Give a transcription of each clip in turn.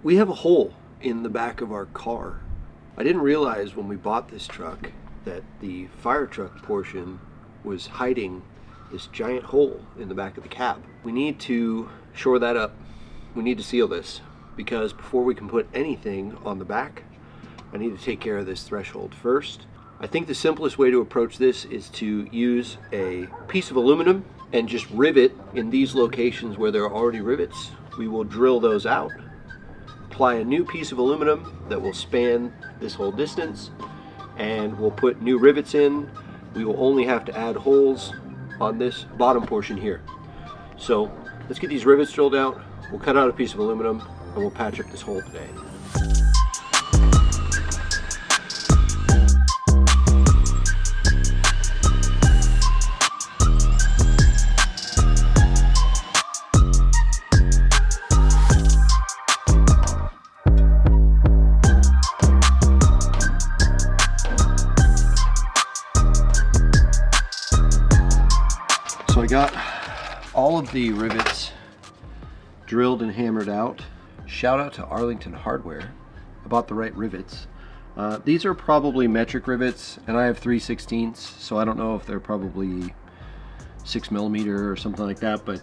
We have a hole in the back of our car. I didn't realize when we bought this truck that the fire truck portion was hiding this giant hole in the back of the cab. We need to shore that up. We need to seal this because before we can put anything on the back, I need to take care of this threshold first. I think the simplest way to approach this is to use a piece of aluminum and just rivet in these locations where there are already rivets. We will drill those out, apply a new piece of aluminum that will span this whole distance, and we'll put new rivets in. We will only have to add holes on this bottom portion here. So let's get these rivets drilled out. We'll cut out a piece of aluminum and we'll patch up this hole today. So I got all of the rivets drilled and hammered out. Shout out to Arlington Hardware about the right rivets. These are probably metric rivets, and I have 3/16, so I don't know if they're probably 6mm or something like that, but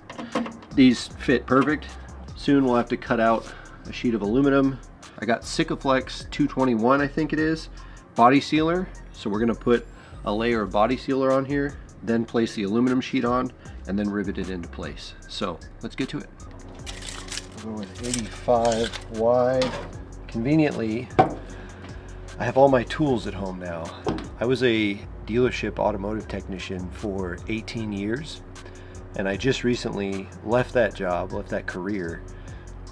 these fit perfect. Soon we'll have to cut out a sheet of aluminum. I got Sikaflex 221, I think it is, body sealer. So we're gonna put a layer of body sealer on here, then place the aluminum sheet on, and then rivet it into place. So let's get to it. We'll go with 85 wide. Conveniently, I have all my tools at home now. I was a dealership automotive technician for 18 years, and I just recently left that job, left that career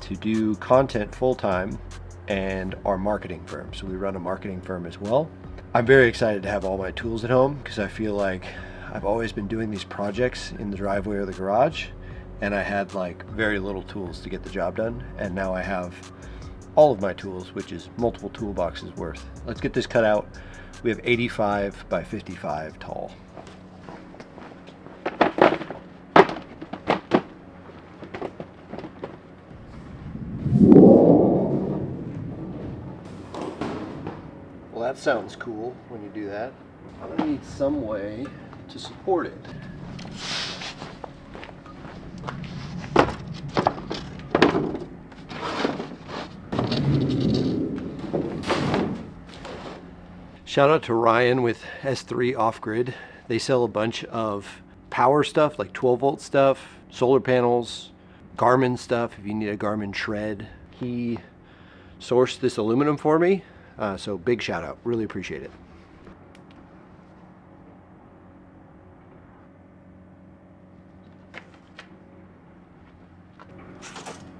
to do content full-time and our marketing firm. So we run a marketing firm as well. I'm very excited to have all my tools at home because I feel like I've always been doing these projects in the driveway or the garage, and I had like very little tools to get the job done, and now I have all of my tools, which is multiple toolboxes worth. Let's get this cut out. We have 85 by 55 tall. Well, that sounds cool when you do that. I'm gonna need some way to support it. Shout out to Ryan with S3 Off-Grid. They sell a bunch of power stuff like 12-volt stuff, solar panels, Garmin stuff if you need a Garmin tread. He sourced this aluminum for me, so big shout out, really appreciate it.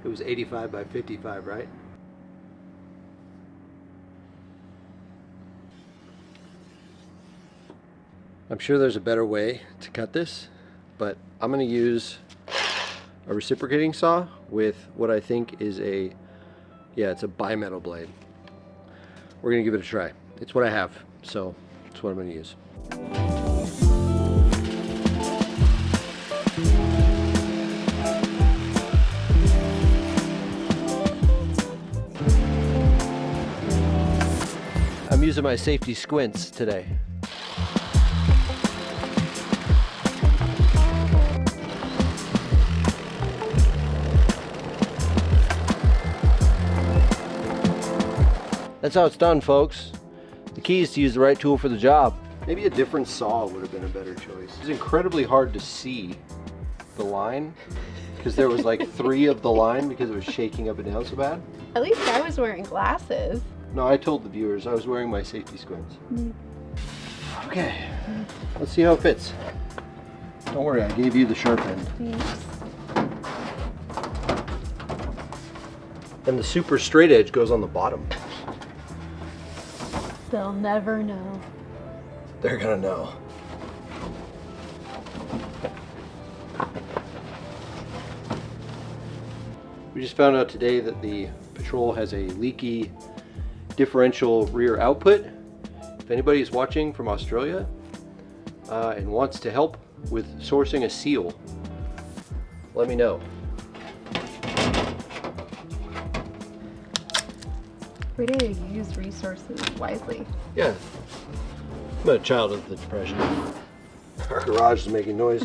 It was 85 by 55, right? I'm sure there's a better way to cut this, but I'm going to use a reciprocating saw with what I think is it's a bimetal blade. We're going to give it a try. It's what I have, so it's what I'm going to use. I'm using my safety squints today. That's how it's done, folks. The key is to use the right tool for the job. Maybe a different saw would have been a better choice. It's incredibly hard to see the line because there was like 3 of the line because it was shaking up and down so bad. At least I was wearing glasses. No, I told the viewers I was wearing my safety squints. Okay, let's see how it fits. Don't worry, I gave you the sharp end. Thanks. And the super straight edge goes on the bottom. They'll never know. They're gonna know. We just found out today that the Patrol has a leaky differential rear output. If anybody is watching from Australia and wants to help with sourcing a seal, let me know. We need to use resources wisely. Yeah. I'm a child of the Depression. Our garage is making noise.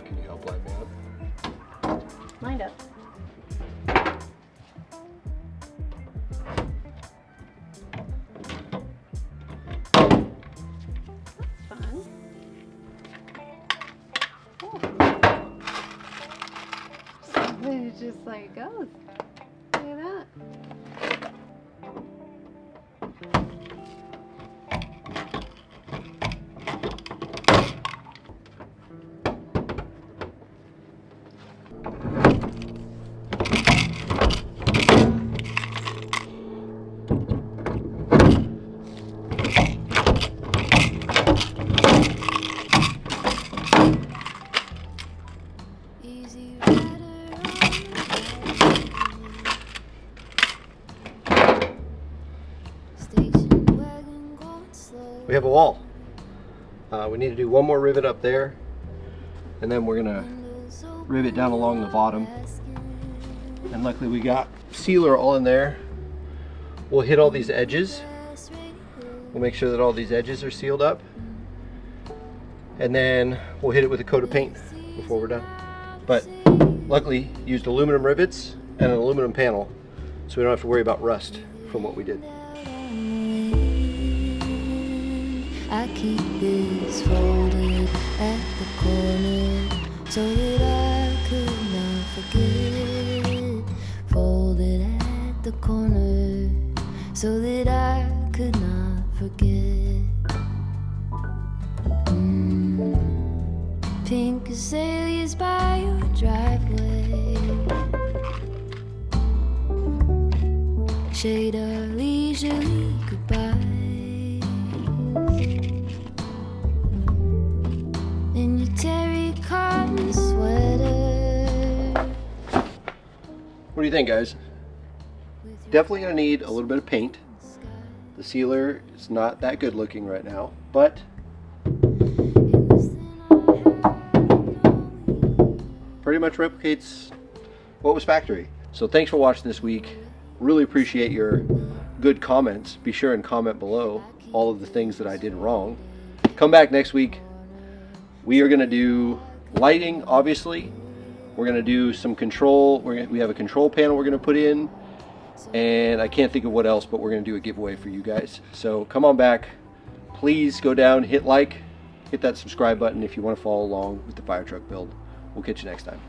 Can you help light me up? Lined up. That's fun. Oh. It just like goes. Look at that. We have a wall. We need to do one more rivet up there, and then we're gonna rivet down along the bottom. And luckily we got sealer all in there. We'll hit all these edges. We'll make sure that all these edges are sealed up, and then we'll hit it with a coat of paint before we're done. But luckily used aluminum rivets and an aluminum panel, so we don't have to worry about rust from what we did. I keep this folded at the corner so that I could not forget. Folded at the corner so that I could not forget. Pink azaleas by your driveway, shade our leisurely goodbye. In your terry cotton sweater. What do you think, guys? Definitely gonna need a little bit of paint. The sealer is not that good looking right now, but pretty much replicates what was factory. So thanks for watching this week. Really appreciate your good comments. Be sure and comment below all of the things that I did wrong. Come back next week. We are going to do lighting, obviously. We're going to do some control. We have a control panel we're going to put in. And I can't think of what else, but we're going to do a giveaway for you guys. So come on back. Please go down, hit like, hit that subscribe button if you want to follow along with the fire truck build. We'll catch you next time.